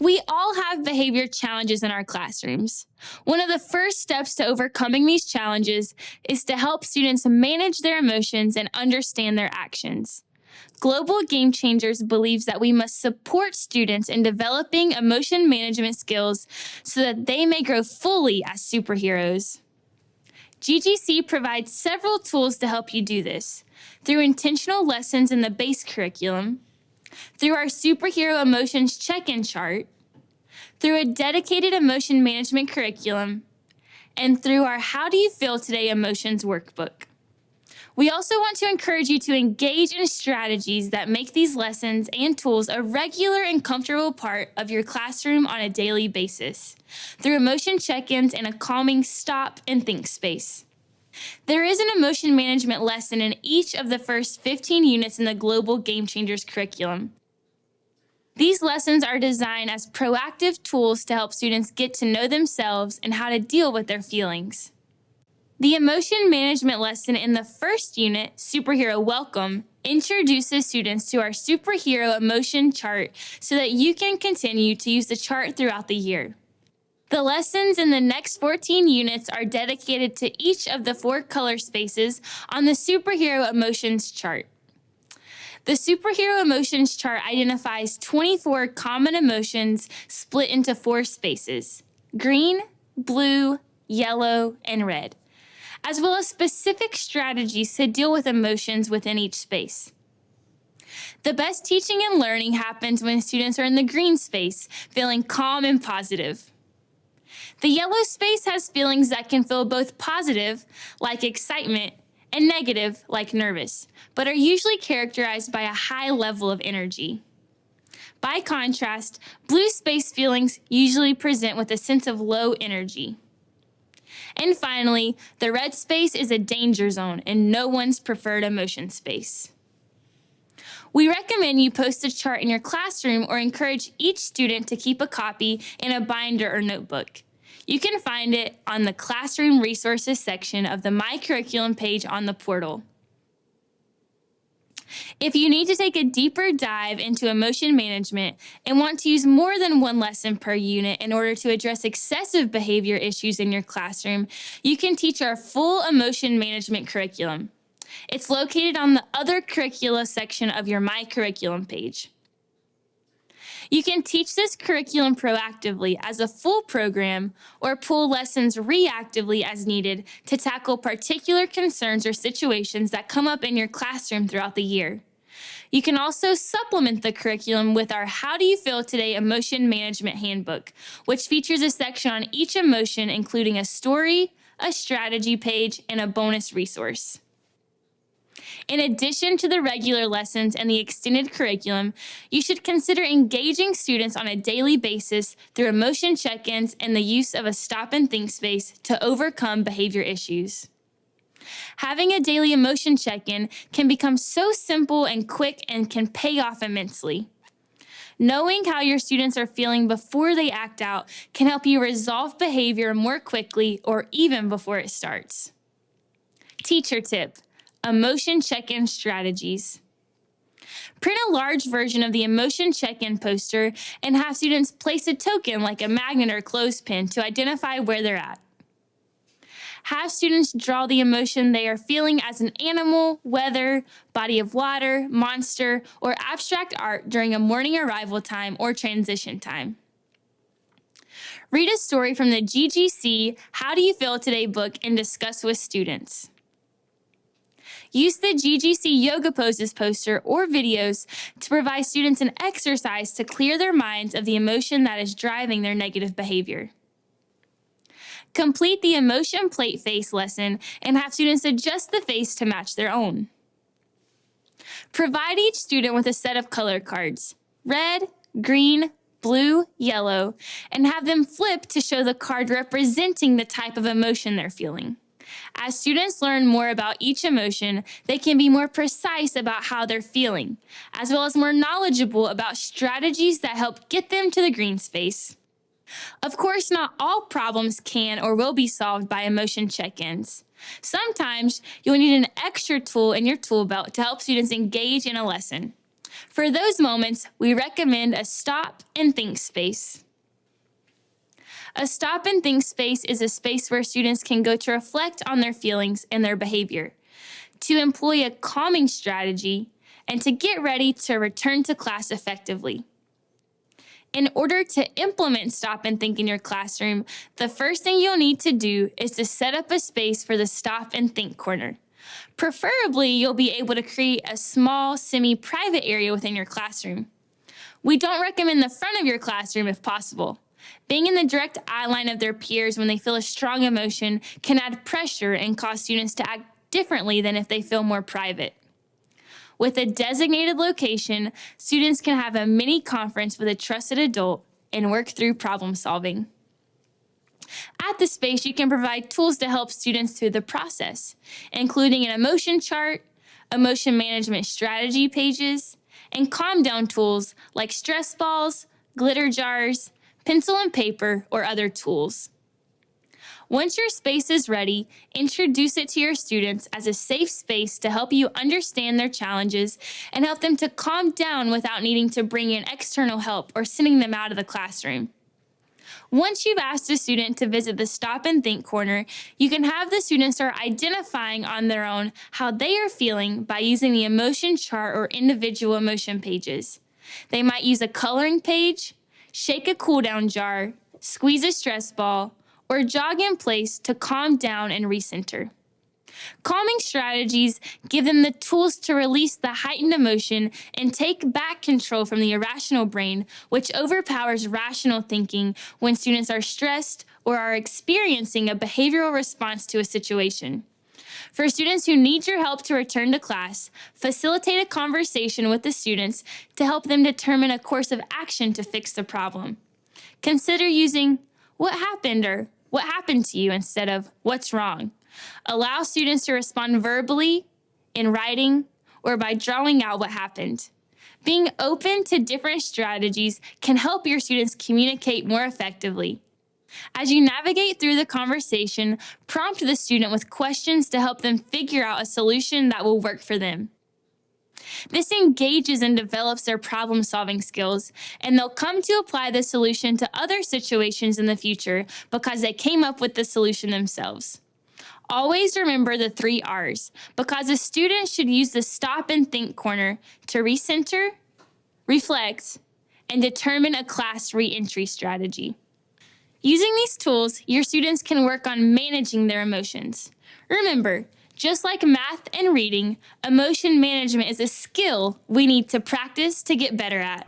We all have behavior challenges in our classrooms. One of the first steps to overcoming these challenges is to help students manage their emotions and understand their actions. Global Game Changers believes that we must support students in developing emotion management skills so that they may grow fully as superheroes. GGC provides several tools to help you do this through intentional lessons in the base curriculum, through our superhero emotions check-in chart, through a dedicated emotion management curriculum, and through our How Do You Feel Today emotions workbook. We also want to encourage you to engage in strategies that make these lessons and tools a regular and comfortable part of your classroom on a daily basis, through emotion check-ins and a calming stop and think space. There is an emotion management lesson in each of the first 15 units in the Global Game Changers curriculum. These lessons are designed as proactive tools to help students get to know themselves and how to deal with their feelings. The emotion management lesson in the first unit, Superhero Welcome, introduces students to our superhero emotion chart so that you can continue to use the chart throughout the year. The lessons in the next 14 units are dedicated to each of the 4 color spaces on the superhero emotions chart. The superhero emotions chart identifies 24 common emotions split into 4 spaces: green, blue, yellow, and red, as well as specific strategies to deal with emotions within each space. The best teaching and learning happens when students are in the green space, feeling calm and positive. The yellow space has feelings that can feel both positive, like excitement, and negative, like nervous, but are usually characterized by a high level of energy. By contrast, blue space feelings usually present with a sense of low energy. And finally, the red space is a danger zone and no one's preferred emotion space. We recommend you post a chart in your classroom or encourage each student to keep a copy in a binder or notebook. You can find it on the Classroom Resources section of the My Curriculum page on the portal. If you need to take a deeper dive into emotion management and want to use more than one lesson per unit in order to address excessive behavior issues in your classroom, you can teach our full emotion management curriculum. It's located on the Other Curricula section of your My Curriculum page. You can teach this curriculum proactively as a full program or pull lessons reactively as needed to tackle particular concerns or situations that come up in your classroom throughout the year. You can also supplement the curriculum with our How Do You Feel Today Emotion Management Handbook, which features a section on each emotion, including a story, a strategy page, and a bonus resource. In addition to the regular lessons and the extended curriculum, you should consider engaging students on a daily basis through emotion check-ins and the use of a stop and think space to overcome behavior issues. Having a daily emotion check-in can become so simple and quick and can pay off immensely. Knowing how your students are feeling before they act out can help you resolve behavior more quickly or even before it starts. Teacher tip: emotion check-in strategies. Print a large version of the emotion check-in poster and have students place a token like a magnet or clothespin to identify where they're at. Have students draw the emotion they are feeling as an animal, weather, body of water, monster, or abstract art during a morning arrival time or transition time. Read a story from the GGC How Do You Feel Today book and discuss with students. Use the GGC Yoga Poses poster or videos to provide students an exercise to clear their minds of the emotion that is driving their negative behavior. Complete the emotion plate face lesson and have students adjust the face to match their own. Provide each student with a set of color cards, red, green, blue, yellow, and have them flip to show the card representing the type of emotion they're feeling. As students learn more about each emotion, they can be more precise about how they're feeling, as well as more knowledgeable about strategies that help get them to the green space. Of course, not all problems can or will be solved by emotion check-ins. Sometimes you'll need an extra tool in your tool belt to help students engage in a lesson. For those moments, we recommend a stop and think space. A stop and think space is a space where students can go to reflect on their feelings and their behavior, to employ a calming strategy, and to get ready to return to class effectively. In order to implement stop and think in your classroom, the first thing you'll need to do is to set up a space for the stop and think corner. Preferably, you'll be able to create a small, semi-private area within your classroom. We don't recommend the front of your classroom if possible. Being in the direct eye line of their peers when they feel a strong emotion can add pressure and cause students to act differently than if they feel more private. With a designated location, students can have a mini conference with a trusted adult and work through problem solving. At the space, you can provide tools to help students through the process, including an emotion chart, emotion management strategy pages, and calm down tools like stress balls, glitter jars, pencil and paper, or other tools. Once your space is ready, introduce it to your students as a safe space to help you understand their challenges and help them to calm down without needing to bring in external help or sending them out of the classroom. Once you've asked a student to visit the Stop and Think corner, you can have the students start identifying on their own how they are feeling by using the emotion chart or individual emotion pages. They might use a coloring page, shake a cool down jar, squeeze a stress ball, or jog in place to calm down and recenter. Calming strategies give them the tools to release the heightened emotion and take back control from the irrational brain, which overpowers rational thinking when students are stressed or are experiencing a behavioral response to a situation. For students who need your help to return to class, facilitate a conversation with the students to help them determine a course of action to fix the problem. Consider using "what happened" or "what happened to you" instead of "what's wrong." Allow students to respond verbally, in writing, or by drawing out what happened. Being open to different strategies can help your students communicate more effectively. As you navigate through the conversation, prompt the student with questions to help them figure out a solution that will work for them. This engages and develops their problem-solving skills, and they'll come to apply the solution to other situations in the future because they came up with the solution themselves. Always remember the 3 R's, because a student should use the Stop and Think corner to recenter, reflect, and determine a class re-entry strategy. Using these tools, your students can work on managing their emotions. Remember, just like math and reading, emotion management is a skill we need to practice to get better at.